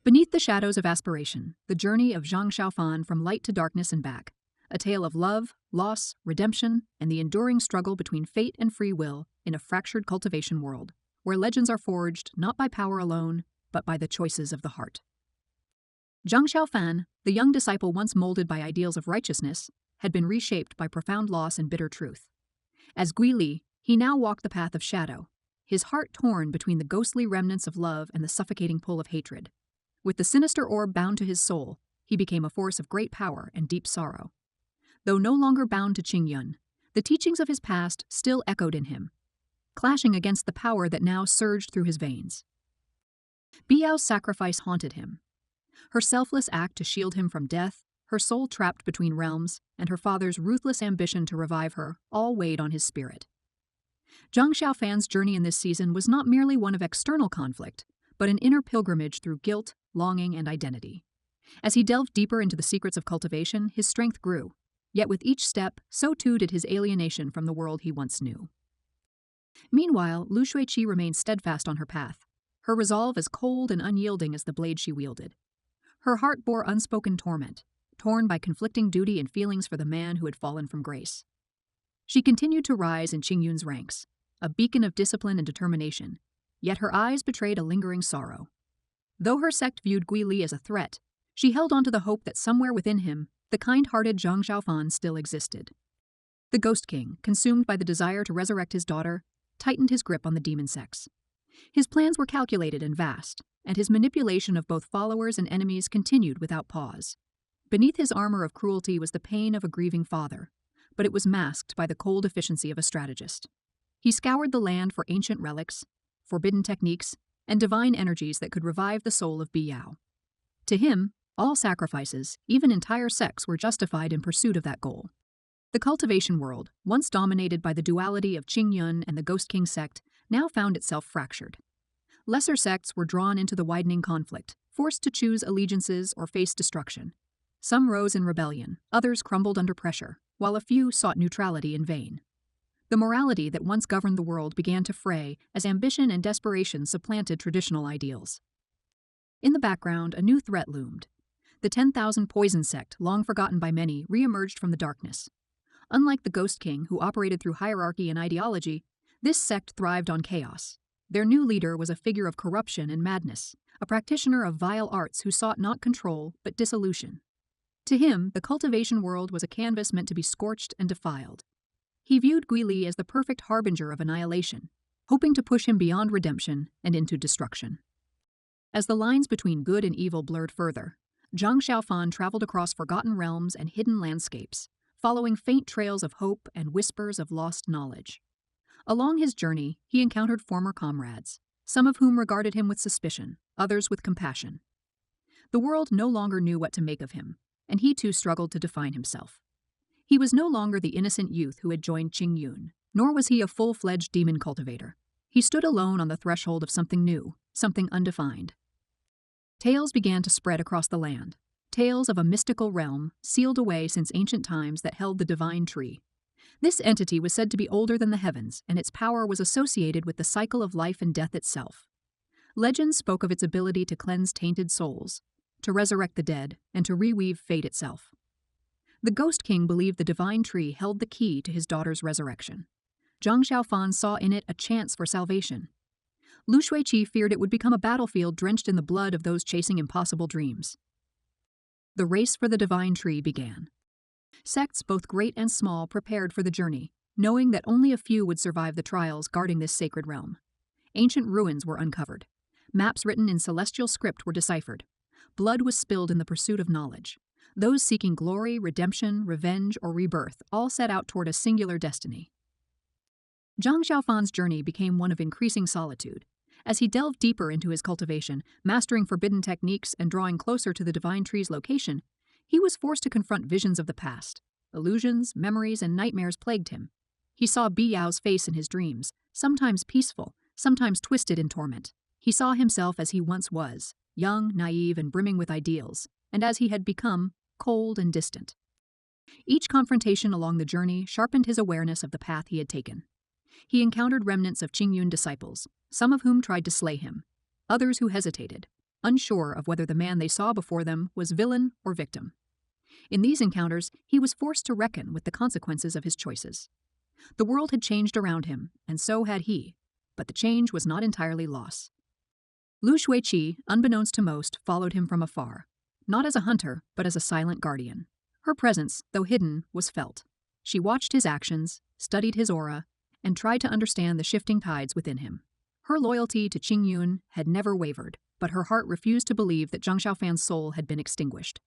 Beneath the shadows of aspiration, the journey of Zhang Xiao from light to darkness and back, a tale of love, loss, redemption, and the enduring struggle between fate and free will in a fractured cultivation world, where legends are forged not by power alone, but by the choices of the heart. Zhang Xiao, the young disciple once molded by ideals of righteousness, had been reshaped by profound loss and bitter truth. As Gui Li, he now walked the path of shadow, his heart torn between the ghostly remnants of love and the suffocating pull of hatred. With the sinister orb bound to his soul, he became a force of great power and deep sorrow. Though no longer bound to Qingyun, the teachings of his past still echoed in him, clashing against the power that now surged through his veins. Biao's sacrifice haunted him. Her selfless act to shield him from death, her soul trapped between realms, and her father's ruthless ambition to revive her all weighed on his spirit. Zhang Xiaofan's journey in this season was not merely one of external conflict, but an inner pilgrimage through guilt, longing, and identity. As he delved deeper into the secrets of cultivation, his strength grew. Yet with each step, so too did his alienation from the world he once knew. Meanwhile, Lu Shuiqi remained steadfast on her path, her resolve as cold and unyielding as the blade she wielded. Her heart bore unspoken torment, torn by conflicting duty and feelings for the man who had fallen from grace. She continued to rise in Qingyun's ranks, a beacon of discipline and determination, yet her eyes betrayed a lingering sorrow. Though her sect viewed Gui Li as a threat, she held on to the hope that somewhere within him, the kind-hearted Zhang Xiaofan still existed. The Ghost King, consumed by the desire to resurrect his daughter, tightened his grip on the demon sects. His plans were calculated and vast, and his manipulation of both followers and enemies continued without pause. Beneath his armor of cruelty was the pain of a grieving father, but it was masked by the cold efficiency of a strategist. He scoured the land for ancient relics, forbidden techniques, and divine energies that could revive the soul of Biao. To him, all sacrifices, even entire sects, were justified in pursuit of that goal. The cultivation world, once dominated by the duality of Qingyun and the Ghost King sect, now found itself fractured. Lesser sects were drawn into the widening conflict, forced to choose allegiances or face destruction. Some rose in rebellion, others crumbled under pressure, while a few sought neutrality in vain. The morality that once governed the world began to fray as ambition and desperation supplanted traditional ideals. In the background, a new threat loomed. The 10,000 Poison sect, long forgotten by many, re-emerged from the darkness. Unlike the Ghost King, who operated through hierarchy and ideology, this sect thrived on chaos. Their new leader was a figure of corruption and madness, a practitioner of vile arts who sought not control, but dissolution. To him, the cultivation world was a canvas meant to be scorched and defiled. He viewed Gui Li as the perfect harbinger of annihilation, hoping to push him beyond redemption and into destruction. As the lines between good and evil blurred further, Zhang Xiaofan traveled across forgotten realms and hidden landscapes, following faint trails of hope and whispers of lost knowledge. Along his journey, he encountered former comrades, some of whom regarded him with suspicion, others with compassion. The world no longer knew what to make of him, and he too struggled to define himself. He was no longer the innocent youth who had joined Qingyun, nor was he a full-fledged demon cultivator. He stood alone on the threshold of something new, something undefined. Tales began to spread across the land, tales of a mystical realm sealed away since ancient times that held the divine tree. This entity was said to be older than the heavens, and its power was associated with the cycle of life and death itself. Legends spoke of its ability to cleanse tainted souls, to resurrect the dead, and to reweave fate itself. The Ghost King believed the divine tree held the key to his daughter's resurrection. Zhang Xiaofan saw in it a chance for salvation. Lu Shuiqi feared it would become a battlefield drenched in the blood of those chasing impossible dreams. The race for the divine tree began. Sects both great and small prepared for the journey, knowing that only a few would survive the trials guarding this sacred realm. Ancient ruins were uncovered. Maps written in celestial script were deciphered. Blood was spilled in the pursuit of knowledge. Those seeking glory, redemption, revenge, or rebirth all set out toward a singular destiny. Zhang Xiaofan's journey became one of increasing solitude. As he delved deeper into his cultivation, mastering forbidden techniques and drawing closer to the divine tree's location, he was forced to confront visions of the past. Illusions, memories, and nightmares plagued him. He saw Biao's face in his dreams, sometimes peaceful, sometimes twisted in torment. He saw himself as he once was, young, naive, and brimming with ideals, and as he had become, cold and distant. Each confrontation along the journey sharpened his awareness of the path he had taken. He encountered remnants of Qingyun disciples, some of whom tried to slay him, others who hesitated, unsure of whether the man they saw before them was villain or victim. In these encounters, he was forced to reckon with the consequences of his choices. The world had changed around him, and so had he, but the change was not entirely loss. Lu Shuiqi, unbeknownst to most, followed him from afar, not as a hunter, but as a silent guardian. Her presence, though hidden, was felt. She watched his actions, studied his aura, and tried to understand the shifting tides within him. Her loyalty to Qing Yun had never wavered, but her heart refused to believe that Zhang Xiaofan's soul had been extinguished.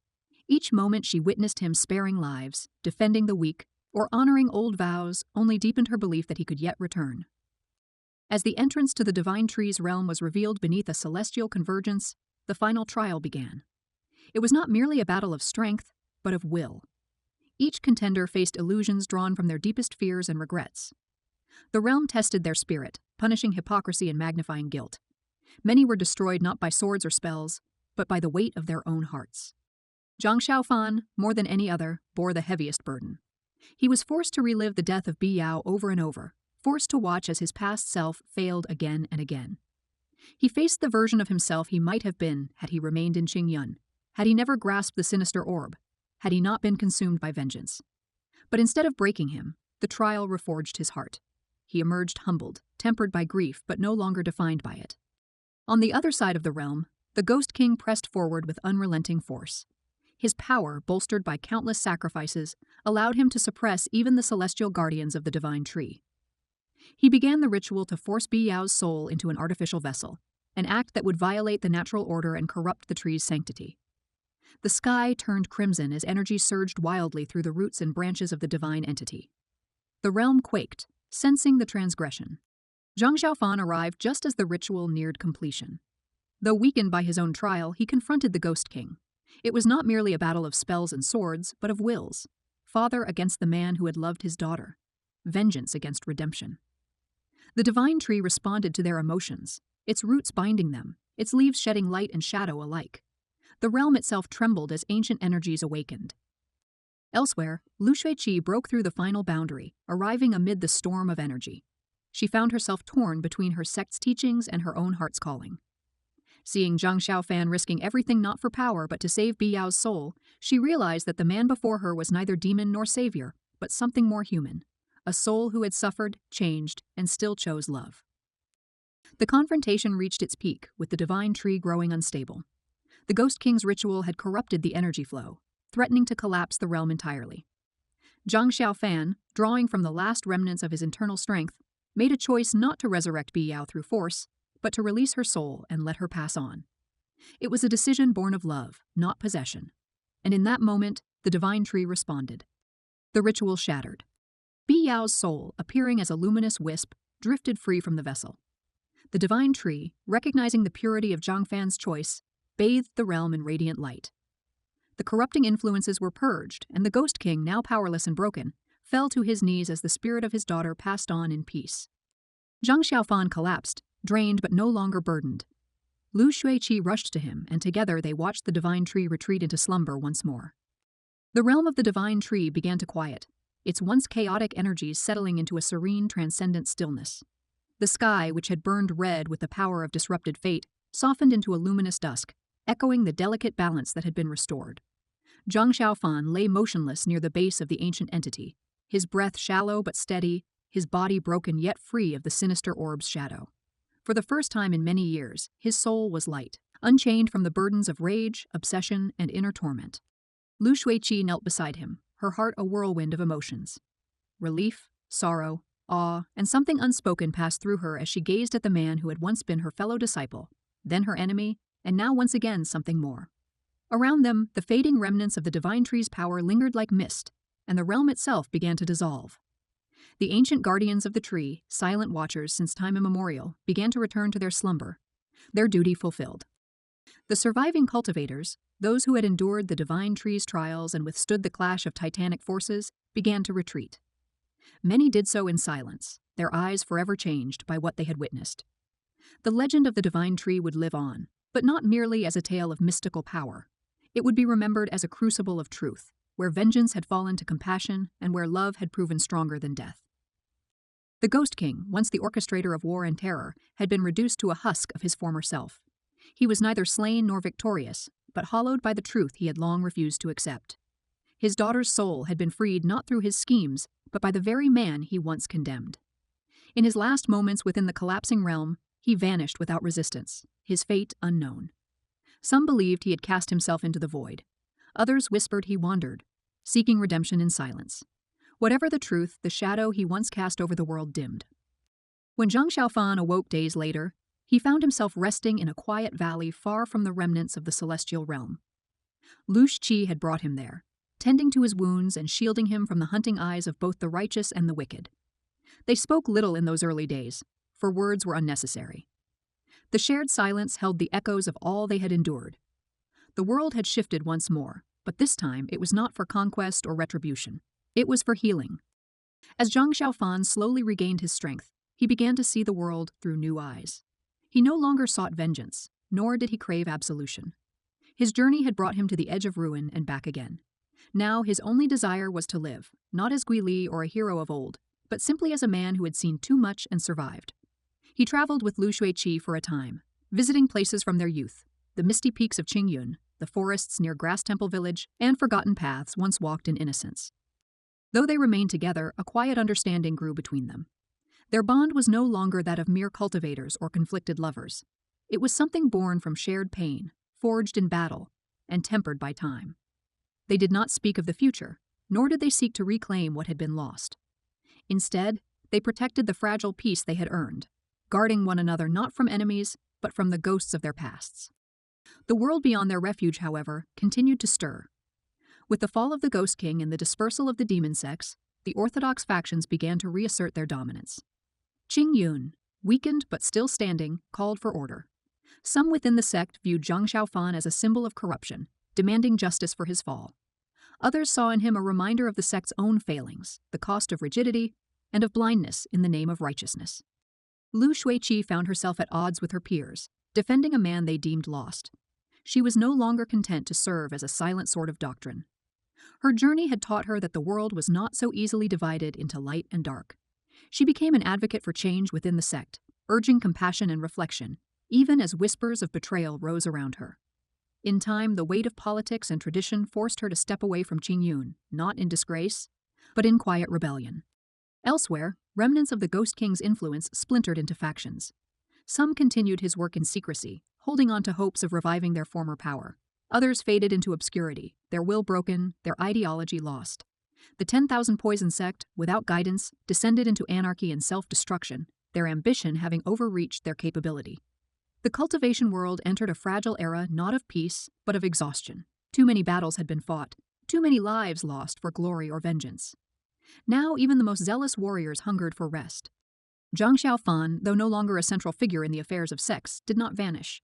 Each moment she witnessed him sparing lives, defending the weak, or honoring old vows only deepened her belief that he could yet return. As the entrance to the divine tree's realm was revealed beneath a celestial convergence, the final trial began. It was not merely a battle of strength, but of will. Each contender faced illusions drawn from their deepest fears and regrets. The realm tested their spirit, punishing hypocrisy and magnifying guilt. Many were destroyed not by swords or spells, but by the weight of their own hearts. Zhang Xiaofan, more than any other, bore the heaviest burden. He was forced to relive the death of Bi Yao over and over, forced to watch as his past self failed again and again. He faced the version of himself he might have been had he remained in Qingyun, had he never grasped the sinister orb, had he not been consumed by vengeance. But instead of breaking him, the trial reforged his heart. He emerged humbled, tempered by grief, but no longer defined by it. On the other side of the realm, the Ghost King pressed forward with unrelenting force. His power, bolstered by countless sacrifices, allowed him to suppress even the celestial guardians of the divine tree. He began the ritual to force Bi Yao's soul into an artificial vessel, an act that would violate the natural order and corrupt the tree's sanctity. The sky turned crimson as energy surged wildly through the roots and branches of the divine entity. The realm quaked, sensing the transgression. Zhang Xiaofan arrived just as the ritual neared completion. Though weakened by his own trial, he confronted the Ghost King. It was not merely a battle of spells and swords, but of wills. Father against the man who had loved his daughter. Vengeance against redemption. The divine tree responded to their emotions, its roots binding them, its leaves shedding light and shadow alike. The realm itself trembled as ancient energies awakened. Elsewhere, Lu Shuiqi broke through the final boundary, arriving amid the storm of energy. She found herself torn between her sect's teachings and her own heart's calling. Seeing Zhang Xiaofan risking everything not for power but to save Bi Yao's soul, she realized that the man before her was neither demon nor savior, but something more human, a soul who had suffered, changed, and still chose love. The confrontation reached its peak, with the divine tree growing unstable. The Ghost King's ritual had corrupted the energy flow, threatening to collapse the realm entirely. Zhang Xiaofan, drawing from the last remnants of his internal strength, made a choice not to resurrect Bi Yao through force, but to release her soul and let her pass on. It was a decision born of love, not possession. And in that moment, the divine tree responded. The ritual shattered. Bi Yao's soul, appearing as a luminous wisp, drifted free from the vessel. The divine tree, recognizing the purity of Zhang Fan's choice, bathed the realm in radiant light. The corrupting influences were purged, and the Ghost King, now powerless and broken, fell to his knees as the spirit of his daughter passed on in peace. Zhang Xiaofan collapsed, drained but no longer burdened. Lu Shuiqi rushed to him, and together they watched the divine tree retreat into slumber once more. The realm of the divine tree began to quiet, its once chaotic energies settling into a serene, transcendent stillness. The sky, which had burned red with the power of disrupted fate, softened into a luminous dusk, echoing the delicate balance that had been restored. Zhang Xiaofan lay motionless near the base of the ancient entity, his breath shallow but steady, his body broken yet free of the sinister orb's shadow. For the first time in many years, his soul was light, unchained from the burdens of rage, obsession, and inner torment. Lu Shuiqi knelt beside him, her heart a whirlwind of emotions. Relief, sorrow, awe, and something unspoken passed through her as she gazed at the man who had once been her fellow disciple, then her enemy, and now once again something more. Around them, the fading remnants of the divine tree's power lingered like mist, and the realm itself began to dissolve. The ancient guardians of the tree, silent watchers since time immemorial, began to return to their slumber, their duty fulfilled. The surviving cultivators, those who had endured the divine tree's trials and withstood the clash of titanic forces, began to retreat. Many did so in silence, their eyes forever changed by what they had witnessed. The legend of the divine tree would live on, but not merely as a tale of mystical power. It would be remembered as a crucible of truth, where vengeance had fallen to compassion and where love had proven stronger than death. The Ghost King, once the orchestrator of war and terror, had been reduced to a husk of his former self. He was neither slain nor victorious, but hollowed by the truth he had long refused to accept. His daughter's soul had been freed not through his schemes, but by the very man he once condemned. In his last moments within the collapsing realm, he vanished without resistance, his fate unknown. Some believed he had cast himself into the void. Others whispered he wandered, seeking redemption in silence. Whatever the truth, the shadow he once cast over the world dimmed. When Zhang Xiaofan awoke days later, he found himself resting in a quiet valley far from the remnants of the celestial realm. Lu Qi had brought him there, tending to his wounds and shielding him from the hunting eyes of both the righteous and the wicked. They spoke little in those early days, for words were unnecessary. The shared silence held the echoes of all they had endured. The world had shifted once more, but this time it was not for conquest or retribution. It was for healing. As Zhang Xiaofan slowly regained his strength, he began to see the world through new eyes. He no longer sought vengeance, nor did he crave absolution. His journey had brought him to the edge of ruin and back again. Now his only desire was to live, not as Gui Li or a hero of old, but simply as a man who had seen too much and survived. He traveled with Lu Shuiqi for a time, visiting places from their youth, the misty peaks of Qingyun, the forests near Grass Temple Village, and forgotten paths once walked in innocence. Though they remained together, a quiet understanding grew between them. Their bond was no longer that of mere cultivators or conflicted lovers. It was something born from shared pain, forged in battle, and tempered by time. They did not speak of the future, nor did they seek to reclaim what had been lost. Instead, they protected the fragile peace they had earned, guarding one another not from enemies, but from the ghosts of their pasts. The world beyond their refuge, however, continued to stir. With the fall of the Ghost King and the dispersal of the demon sects, the orthodox factions began to reassert their dominance. Qingyun, weakened but still standing, called for order. Some within the sect viewed Zhang Xiaofan as a symbol of corruption, demanding justice for his fall. Others saw in him a reminder of the sect's own failings, the cost of rigidity, and of blindness in the name of righteousness. Lu Shuiqi found herself at odds with her peers, defending a man they deemed lost. She was no longer content to serve as a silent sword of doctrine. Her journey had taught her that the world was not so easily divided into light and dark. She became an advocate for change within the sect, urging compassion and reflection, even as whispers of betrayal rose around her. In time, the weight of politics and tradition forced her to step away from Qingyun, not in disgrace, but in quiet rebellion. Elsewhere, remnants of the Ghost King's influence splintered into factions. Some continued his work in secrecy, holding on to hopes of reviving their former power. Others faded into obscurity, their will broken, their ideology lost. The 10,000 Poison sect, without guidance, descended into anarchy and self-destruction, their ambition having overreached their capability. The cultivation world entered a fragile era not of peace, but of exhaustion. Too many battles had been fought, too many lives lost for glory or vengeance. Now even the most zealous warriors hungered for rest. Zhang Xiaofan, though no longer a central figure in the affairs of sects, did not vanish.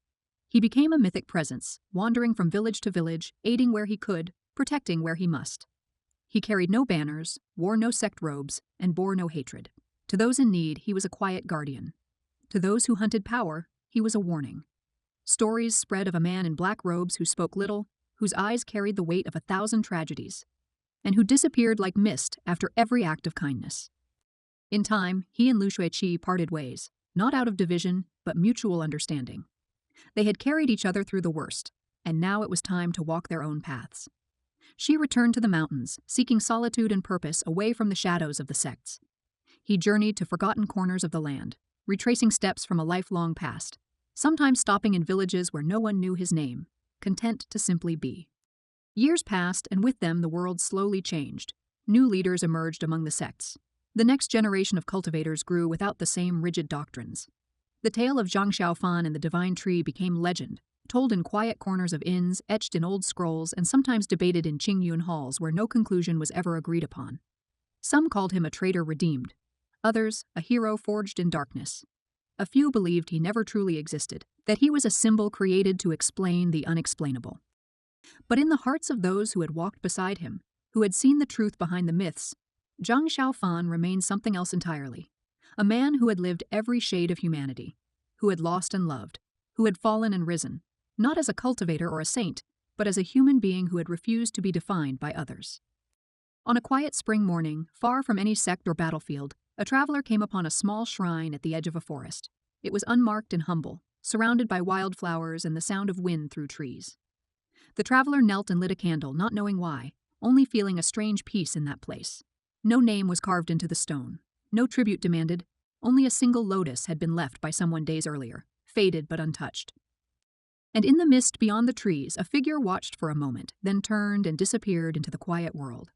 He became a mythic presence, wandering from village to village, aiding where he could, protecting where he must. He carried no banners, wore no sect robes, and bore no hatred. To those in need, he was a quiet guardian. To those who hunted power, he was a warning. Stories spread of a man in black robes who spoke little, whose eyes carried the weight of 1,000 tragedies, and who disappeared like mist after every act of kindness. In time, he and Lu Shuiqi parted ways, not out of division, but mutual understanding. They had carried each other through the worst, and now it was time to walk their own paths. She returned to the mountains, seeking solitude and purpose away from the shadows of the sects. He journeyed to forgotten corners of the land, retracing steps from a lifelong past, sometimes stopping in villages where no one knew his name, content to simply be. Years passed, and with them the world slowly changed. New leaders emerged among the sects. The next generation of cultivators grew without the same rigid doctrines. The tale of Zhang Xiaofan and the divine tree became legend, told in quiet corners of inns, etched in old scrolls, and sometimes debated in Qingyun halls where no conclusion was ever agreed upon. Some called him a traitor redeemed, others a hero forged in darkness. A few believed he never truly existed, that he was a symbol created to explain the unexplainable. But in the hearts of those who had walked beside him, who had seen the truth behind the myths, Zhang Xiaofan remained something else entirely. A man who had lived every shade of humanity, who had lost and loved, who had fallen and risen, not as a cultivator or a saint, but as a human being who had refused to be defined by others. On a quiet spring morning, far from any sect or battlefield, a traveler came upon a small shrine at the edge of a forest. It was unmarked and humble, surrounded by wildflowers and the sound of wind through trees. The traveler knelt and lit a candle, not knowing why, only feeling a strange peace in that place. No name was carved into the stone, no tribute demanded, only a single lotus had been left by someone days earlier, faded but untouched. And in the mist beyond the trees, a figure watched for a moment, then turned and disappeared into the quiet world.